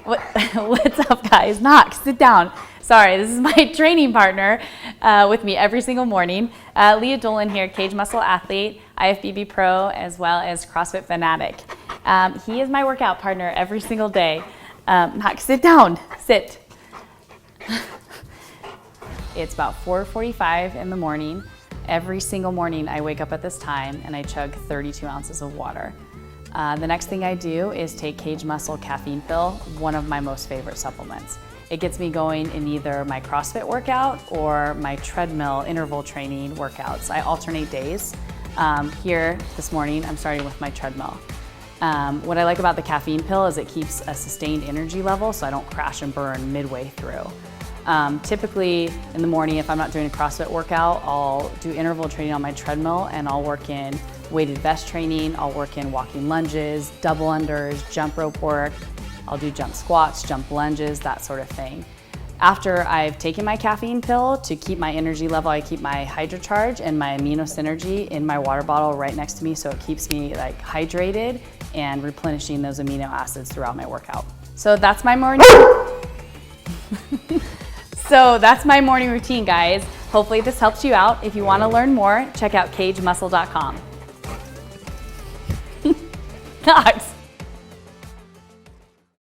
What's up, guys? Knox, sit down. Sorry, this is my training partner with me every single morning. Leah Dolan here, Cage Muscle athlete, IFBB pro, as well as CrossFit fanatic. He is my workout partner every single day. Knox, sit down. Sit. It's about 4:45 in the morning. Every single morning I wake up at this time and I chug 32 ounces of water. The next thing I do is take KAGEDMUSCLE caffeine pill, one of my most favorite supplements. It gets me going in either my CrossFit workout or my treadmill interval training workouts. I alternate days. Here this morning, I'm starting with my treadmill. What I like about the caffeine pill is it keeps a sustained energy level so I don't crash and burn midway through. Typically in the morning, if I'm not doing a CrossFit workout, I'll do interval training on my treadmill and I'll work in weighted vest training, I'll work in walking lunges, double unders, jump rope work, I'll do jump squats, jump lunges, that sort of thing. After I've taken my caffeine pill to keep my energy level, I keep my HydroCharge and my Amino Synergy in my water bottle right next to me so it keeps me hydrated and replenishing those amino acids throughout my workout. So that's my morning. So that's my morning routine, guys. Hopefully this helps you out. If you want to learn more, check out KAGEDMUSCLE.com. Knox.